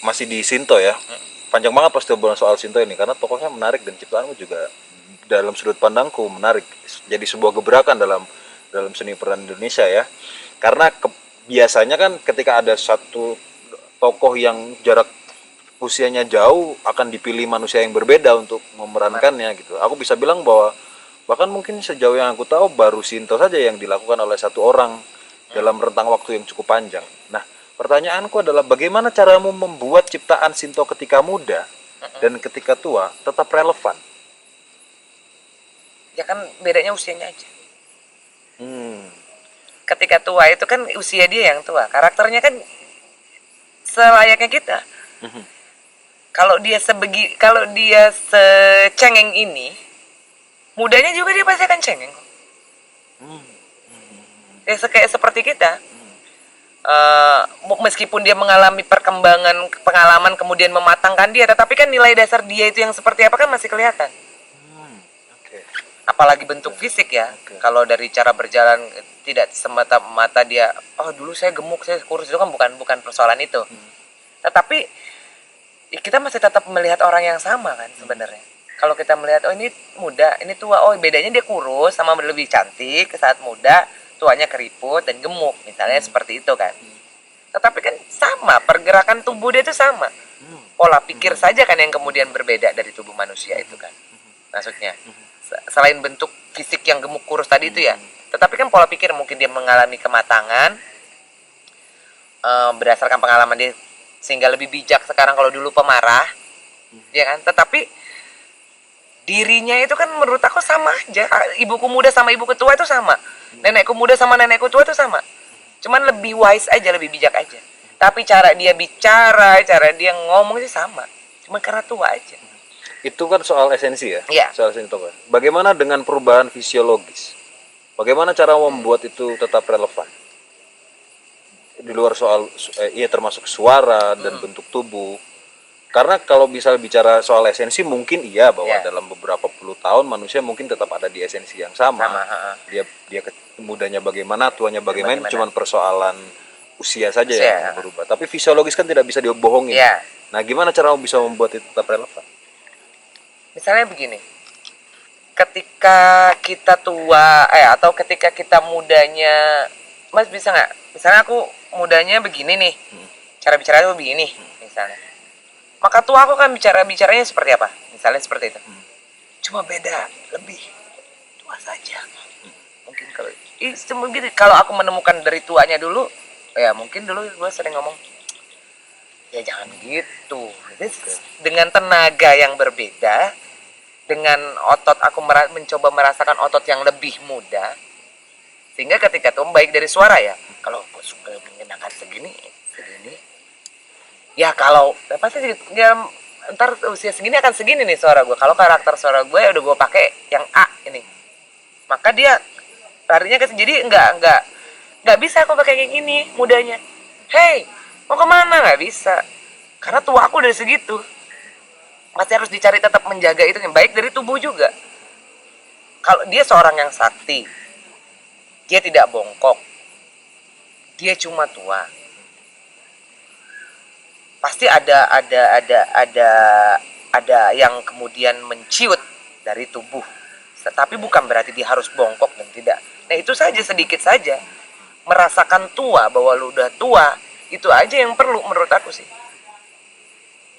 masih di Shinto ya. Panjang banget pasti obrolan soal Shinto ini karena tokohnya menarik dan ciptaanmu juga dalam sudut pandangku menarik. Jadi sebuah gebrakan dalam seni peran Indonesia ya. Karena biasanya kan ketika ada satu tokoh yang jarak usianya jauh akan dipilih manusia yang berbeda untuk memerankannya gitu. Aku bisa bilang bahwa bahkan mungkin sejauh yang aku tahu baru Shinto saja yang dilakukan oleh satu orang dalam rentang waktu yang cukup panjang. Nah, pertanyaanku adalah bagaimana caramu membuat ciptaan Shinto ketika muda dan ketika tua tetap relevan? Ya kan bedanya usianya aja. Hmm. Ketika tua itu kan usia dia yang tua, karakternya kan selayaknya kita. Kalau dia secengeng ini, mudanya juga dia pasti akan cengeng. Ya kayak seperti kita. Meskipun dia mengalami pengalaman kemudian mematangkan dia, tetapi kan nilai dasar dia itu yang seperti apa kan masih kelihatan. Apalagi bentuk fisik ya. Kalau dari cara berjalan tidak semata-mata dia, oh dulu saya gemuk, saya kurus, itu kan bukan persoalan itu. Tetapi kita masih tetap melihat orang yang sama kan sebenarnya. Kalau kita melihat oh ini muda, ini tua, oh bedanya dia kurus sama lebih cantik saat muda, tuanya keriput dan gemuk, misalnya seperti itu kan. Tetapi kan sama, pergerakan tubuh dia itu sama. Pola pikir saja kan yang kemudian berbeda dari tubuh manusia itu kan. Maksudnya, selain bentuk fisik yang gemuk kurus tadi itu ya, tetapi kan pola pikir mungkin dia mengalami kematangan berdasarkan pengalaman dia sehingga lebih bijak sekarang. Kalau dulu pemarah, ya kan. Tetapi dirinya itu kan menurut aku sama aja. Ibuku muda sama ibuku tua itu sama. Nenekku muda sama nenekku tua itu sama. Cuman lebih wise aja, lebih bijak aja. Tapi cara dia bicara, cara dia ngomong sih sama. Cuman karena tua aja. Itu kan soal esensi ya? Iya. Soal esensi tokoh. Bagaimana dengan perubahan fisiologis? Bagaimana cara membuat itu tetap relevan? Di luar soal termasuk suara dan bentuk tubuh. Karena kalau bisa bicara soal esensi mungkin iya bahwa dalam beberapa puluh tahun manusia mungkin tetap ada di esensi yang sama. Dia mudanya bagaimana, tuanya bagaimana, cuman persoalan usia saja yang berubah. Tapi fisiologis kan tidak bisa dibohongin. Iya. Nah, gimana cara bisa membuat itu tetap relevan? Misalnya begini. Ketika kita tua atau ketika kita mudanya, Mas bisa nggak? Misalnya aku mudanya begini nih, cara bicaranya begini, misalnya. Maka tua aku kan bicaranya seperti apa? Misalnya seperti itu. Cuma beda, lebih tua saja. Mungkin kalau aku menemukan dari tuanya dulu, ya mungkin dulu gue sering ngomong, ya jangan gitu. Dengan tenaga yang berbeda, dengan otot aku mencoba merasakan otot yang lebih muda, sehingga ketika itu baik dari suara ya. Kalau gue suka mengenakan segini, ya kalau pasti ya, ntar usia segini akan segini nih suara gue. Kalau karakter suara gue udah gue pakai yang A ini, maka dia larinya ke jadi nggak bisa aku pakai kayak gini mudanya. Hey, mau kemana? Nggak bisa, karena tua aku dari segitu. Pasti harus dicari tetap menjaga itu yang baik dari tubuh juga. Kalau dia seorang yang sakti, dia tidak bongkok, dia cuma tua, pasti ada yang kemudian menciut dari tubuh. Tapi bukan berarti dia harus bongkok dan tidak. Nah itu saja, sedikit saja merasakan tua, bahwa lu udah tua, itu aja yang perlu menurut aku sih.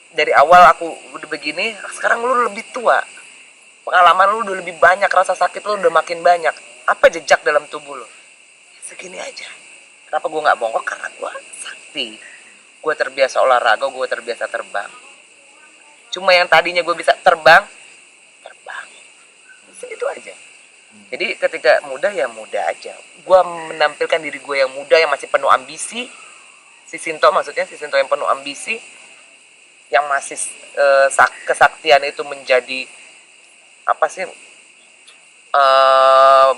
Dari awal aku udah begini, sekarang lu lebih tua, pengalaman lu udah lebih banyak, rasa sakit lu udah makin banyak, apa jejak dalam tubuh lu? Segini aja. Kenapa gue nggak bongkok? Karena gue sakti, gue terbiasa olahraga, gue terbiasa terbang. Cuma yang tadinya gue bisa terbang, segitu aja. Jadi ketika muda ya muda aja. Gue menampilkan diri gue yang muda, yang masih penuh ambisi. Si Shinto yang penuh ambisi, yang masih kesaktian itu menjadi apa sih,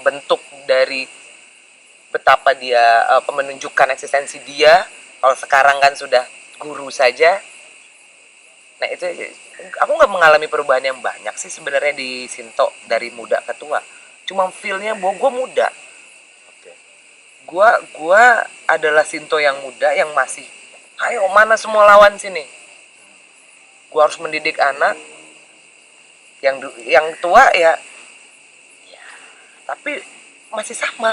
bentuk dari betapa dia menunjukkan eksistensi dia. Kalau sekarang kan sudah guru saja. Nah itu aku nggak mengalami perubahan yang banyak sih sebenarnya di Shinto dari muda ke tua. Cuma feel-nya bahwa gue muda. Gue adalah Shinto yang muda yang masih, ayo mana semua lawan sini. gue harus mendidik anak yang tua ya, tapi masih sama.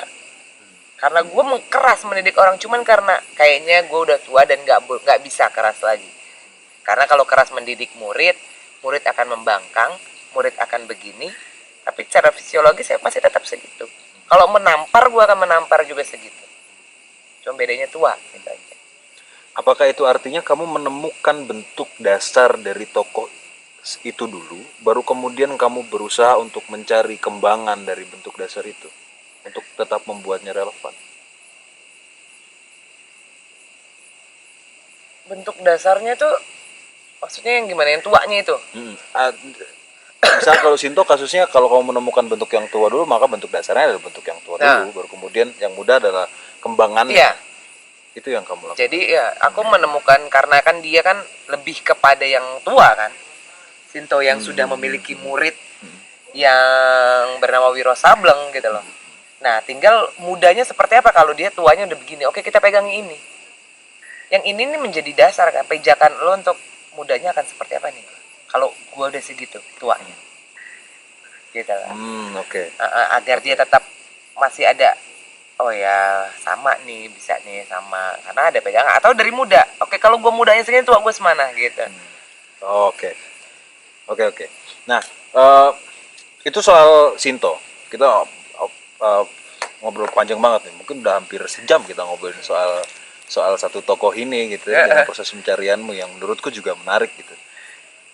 Karena gue keras mendidik orang cuman karena kayaknya gue udah tua dan nggak bisa keras lagi. Karena kalau keras mendidik murid akan membangkang, murid akan begini. Tapi secara fisiologis saya pasti tetap segitu. Kalau menampar gue akan menampar juga segitu. Cuma bedanya tua gitu aja. Apakah itu artinya kamu menemukan bentuk dasar dari tokoh itu dulu, baru kemudian kamu berusaha untuk mencari kembangan dari bentuk dasar itu untuk tetap membuatnya relevan? Bentuk dasarnya tuh maksudnya yang gimana, yang tuanya itu? Misal kalau Shinto kasusnya, kalau kamu menemukan bentuk yang tua dulu, maka bentuk dasarnya adalah bentuk yang tua dulu, baru kemudian yang muda adalah kembangannya. Iya. Itu yang kamu lakukan. Jadi ya aku menemukan, karena kan dia kan lebih kepada yang tua kan, Shinto yang sudah memiliki murid yang bernama Wiro Sableng gitu loh. Nah tinggal mudanya seperti apa. Kalau dia tuanya udah begini, oke kita pegang ini. Yang ini nih menjadi dasar kan, pijakan lo untuk mudanya akan seperti apa nih. Kalau gua udah segitu tuanya, gitu lah. Oke. Agar dia tetap masih ada, oh ya sama nih, bisa nih sama, karena ada pegangan. Atau dari muda, oke kalau gua mudanya segini, tua gua semana gitu. Oke. Nah, itu soal Shinto. Kita ngobrol panjang banget nih. Mungkin udah hampir sejam kita ngobrolin soal satu tokoh ini gitu ya, dengan proses pencarianmu yang menurutku juga menarik gitu.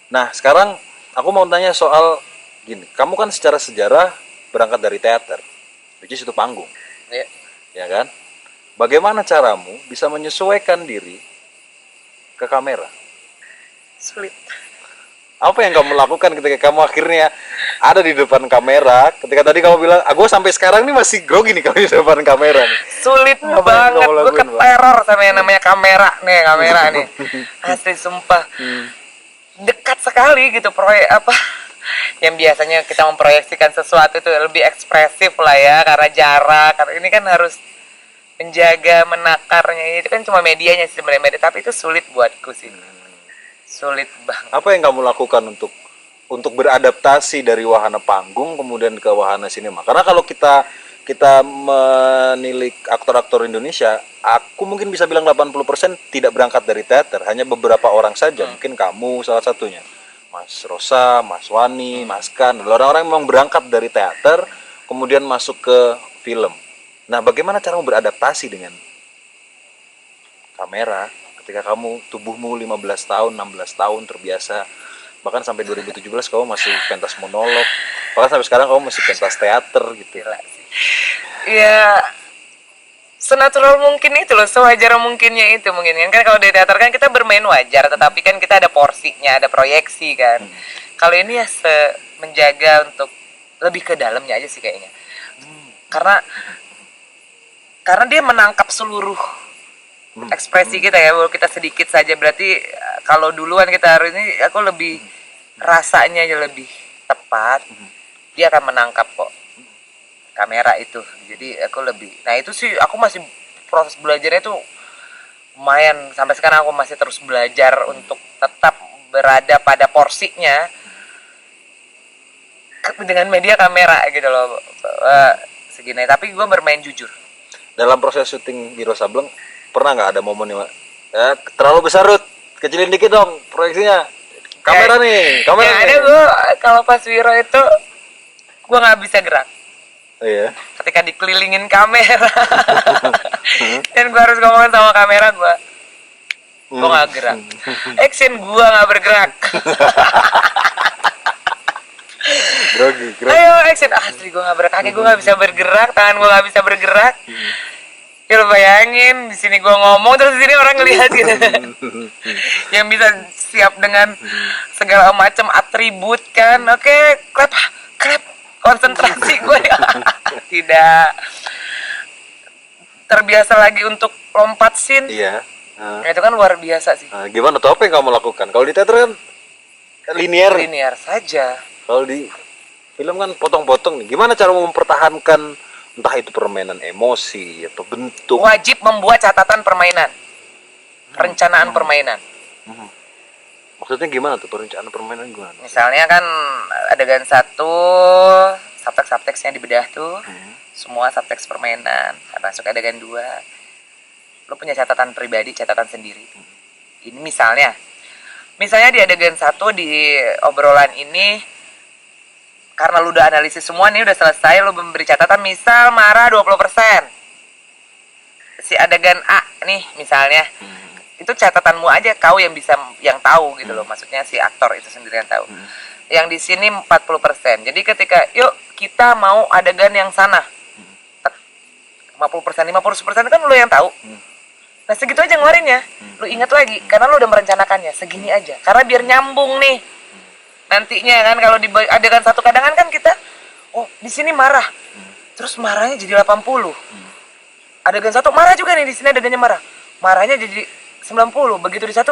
Nah, sekarang aku mau tanya soal gini. Kamu kan secara sejarah berangkat dari teater, which is itu panggung. Iya. Ya kan? Bagaimana caramu bisa menyesuaikan diri ke kamera? Sulit. Apa yang kamu lakukan ketika kamu akhirnya ada di depan kamera? Ketika tadi kamu bilang, gue sampai sekarang ini masih grogi nih kalau di depan kamera nih. Sulit Apa yang banget, kamu gue lakuin, keteror sama yang namanya kamera nih. Asli sumpah. Dekat sekali gitu proyek apa yang biasanya kita memproyeksikan sesuatu itu lebih ekspresif lah ya, karena jarak. Karena ini kan harus menjaga menakarnya, itu kan cuma medianya sih sebenarnya, media, tapi itu sulit buatku sih. Sulit banget. Apa yang kamu lakukan untuk beradaptasi dari wahana panggung kemudian ke wahana sinema? Karena kalau kita menilik aktor-aktor Indonesia, aku mungkin bisa bilang 80% tidak berangkat dari teater, hanya beberapa orang saja. Mungkin kamu salah satunya, Mas Rosa, Mas Wani, Mas Kan, orang-orang yang memang berangkat dari teater kemudian masuk ke film. Nah, bagaimana caramu beradaptasi dengan kamera ketika kamu tubuhmu 15 tahun, 16 tahun terbiasa, bahkan sampai 2017 kamu masih pentas monolog, bahkan sampai sekarang kamu masih pentas teater gitu. Gila sih. Ya senatural mungkin itu loh, sewajar mungkinnya itu mungkin kan kalau di teater kan kita bermain wajar, tetapi kan kita ada porsinya, ada proyeksi kan. Kalau ini ya menjaga untuk lebih ke dalamnya aja sih kayaknya. Karena dia menangkap seluruh ekspresi kita ya, kalau kita sedikit saja berarti kalau duluan kita hari ini aku lebih rasanya aja lebih tepat, dia akan menangkap kok kamera itu. Jadi aku lebih, nah itu sih aku masih proses belajarnya itu lumayan, sampai sekarang aku masih terus belajar untuk tetap berada pada porsinya dengan media kamera gitu loh, segini. Tapi gue bermain jujur dalam proses syuting Wiro Sableng. Pernah nggak ada momen nih, ya, terlalu besar Ruth, kecilin dikit dong proyeksinya, kamera nih, kamera yang nih. ada gue kalau pas Wiro itu gue nggak bisa gerak. Iya. Ketika dikelilingin kamera dan gue harus ngomong sama kamera, gue nggak gerak, action gue nggak bergerak. grogi. Ayo action, asli gue nggak bergerak, kaki gue nggak bisa bergerak, tangan gue nggak bisa bergerak. Ya lo bayangin di sini gue ngomong terus di sini orang ngelihat gitu. Yang bisa siap dengan segala macam atribut kan. Oke, clap, konsentrasi gue tidak terbiasa lagi untuk lompat scene. Iya. Nah, itu kan luar biasa sih. Nah, gimana tuh, apa yang kamu lakukan? Kalau di teater kan linear Saja. Kalau di film kan potong-potong nih. Gimana cara mempertahankan entah itu permainan emosi atau bentuk? Wajib membuat catatan permainan, perencanaan permainan. Maksudnya gimana tuh perencanaan permainan gimana? Misalnya kan adegan 1, subteksnya dibedah tuh. Semua subteks permainan. Masuk adegan 2. Lu punya catatan pribadi, catatan sendiri. Ini misalnya di adegan 1 di obrolan ini, karena lu udah analisis semua nih, udah selesai, lu memberi catatan misal marah 20%. Si adegan A nih misalnya, itu catatanmu aja, kau yang bisa, yang tahu gitu loh, maksudnya si aktor itu sendiri yang tahu. Yang di sini 40%. Jadi ketika yuk kita mau adegan yang sana, 50%, 50% kan lu yang tahu. Nah segitu aja ngeluarinnya. Lu ingat lagi, karena lu udah merencanakannya segini aja, karena biar nyambung nih nantinya kan. Kalau di adegan 1 kadang kan kita, oh di sini marah, terus marahnya jadi 80. Adegan 1 marah juga nih, di sini adegannya marahnya jadi 90. Begitu di 1,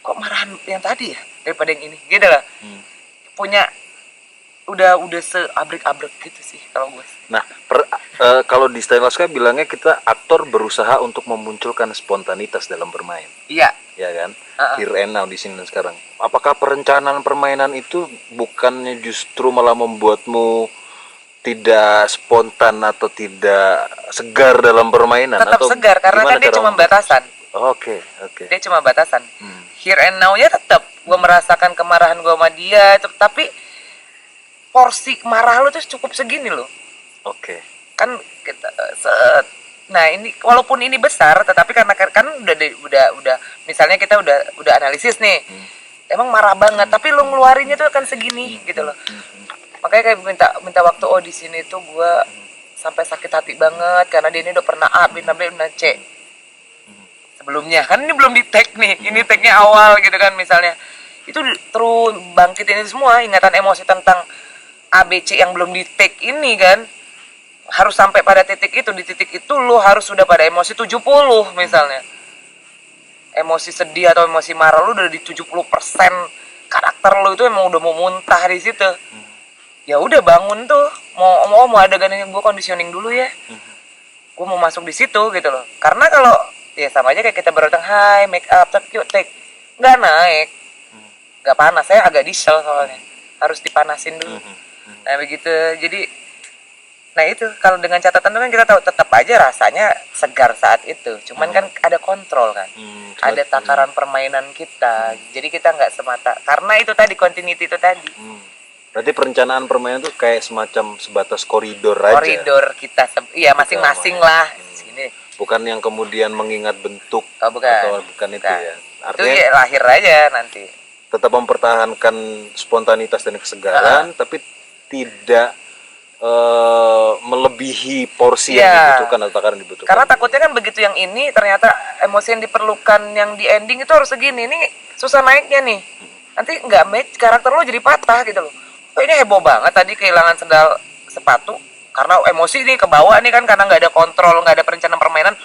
kok marahan yang tadi ya daripada yang ini, gitu lah. Punya udah seabrek-abrek gitu sih kalau gue. Nah, kalau di Stanislavski bilangnya kita aktor berusaha untuk memunculkan spontanitas dalam bermain. Iya. Ya kan? Here and now, di sini dan sekarang. Apakah perencanaan permainan itu bukannya justru malah membuatmu tidak spontan atau tidak segar dalam permainan? Tetap atau segar karena kan dia cuma batasan. Oke. Dia cuma batasan. Here and now ya tetap gue merasakan kemarahan gue sama dia, tapi porsi marah lu tuh cukup segini loh. Oke. Kan kita nah ini walaupun ini besar, tetapi karena kan udah misalnya kita udah analisis nih, emang marah banget, tapi lu ngeluarinnya tuh kan segini gitu loh. Makanya kayak minta waktu, oh di sini tuh gue sampai sakit hati banget karena dia ini udah pernah A, B, udah C sebelumnya. Kan ini belum di tag nih, ini tagnya awal gitu kan misalnya. Itu terus bangkitin itu semua ingatan emosi tentang A, B, C yang belum di tag ini kan. Harus sampai pada titik itu, di titik itu lu harus sudah pada emosi 70 misalnya. Emosi sedih atau emosi marah lu udah di 70%, karakter lu itu emang udah mau muntah di situ. Ya udah bangun tuh, mau adegan ini gue conditioning dulu ya. Gue mau masuk di situ gitu loh. Karena kalau ya sama aja kayak kita baru datang, hai make up, tapi yuk take, nggak naik, nggak panas. Saya agak diesel soalnya, harus dipanasin dulu. Nah begitu, jadi nah itu kalau dengan catatan itu kan kita tahu tetap aja rasanya segar saat itu. Cuman kan ada kontrol kan, ada takaran permainan kita. Jadi kita nggak semata karena itu tadi continuity itu tadi. Berarti perencanaan permainan tuh kayak semacam sebatas koridor aja. Koridor kita, iya masing-masing lah. Sini. Bukan yang kemudian mengingat bentuk bukan. atau bukan itu ya. Artinya itu ya lahir aja nanti. Tetap mempertahankan spontanitas dan kesegaran, tapi tidak melebihi porsi yang dibutuhkan atau takaran dibutuhkan. Karena takutnya kan begitu yang ini ternyata emosi yang diperlukan yang di ending itu harus segini. Ini susah naiknya nih. Nanti nggak match, karakter lo jadi patah gitu loh. Oh, ini heboh banget tadi kehilangan sendal sepatu karena emosi nih ke bawah nih kan, karena nggak ada kontrol, nggak ada perencanaan permainan.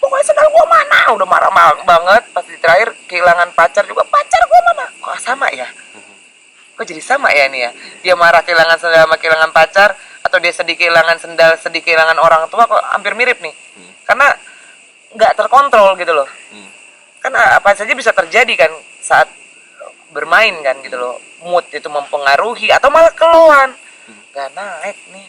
Pokoknya sendal gua mana? Udah marah banget. Pas di terakhir kehilangan pacar juga, pacar gua mana? Kok sama ya? Kok jadi sama ya nih ya? Dia marah kehilangan sendal sama kehilangan pacar, atau dia sedih kehilangan sendal, sedih kehilangan orang tua, kok hampir mirip nih. Karena nggak terkontrol gitu loh. Kan apa saja bisa terjadi kan saat bermain kan gitu loh. Mood itu mempengaruhi atau malah keluhan. Nggak naik nih.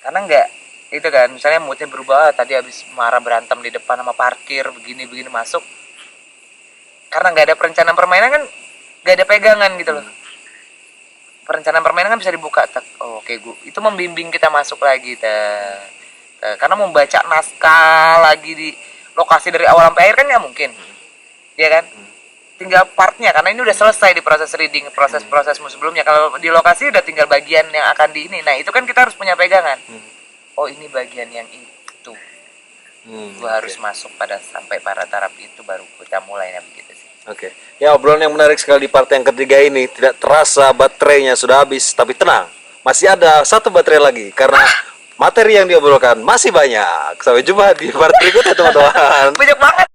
Karena nggak itu kan, misalnya moodnya berubah, tadi habis marah berantem di depan sama parkir, begini masuk. Karena nggak ada perencanaan permainan kan, nggak ada pegangan gitu loh. Perencanaan permainan kan bisa dibuka, oke, itu membimbing kita masuk lagi, karena membaca naskah lagi di lokasi dari awal sampai akhir kan nggak mungkin, ya kan? Tinggal partnya, karena ini udah selesai di proses reading, prosesmu sebelumnya. Kalau di lokasi udah tinggal bagian yang akan di ini, nah itu kan kita harus punya pegangan. Oh ini bagian yang itu, gua harus masuk sampai pada taraf itu baru kita mulai begitu sih. Oke. Ya, obrolan yang menarik sekali di part yang ketiga ini. Tidak terasa baterainya sudah habis, tapi tenang, masih ada satu baterai lagi karena materi yang diobrolkan masih banyak. Sampai jumpa di part berikutnya teman-teman. Banyak banget.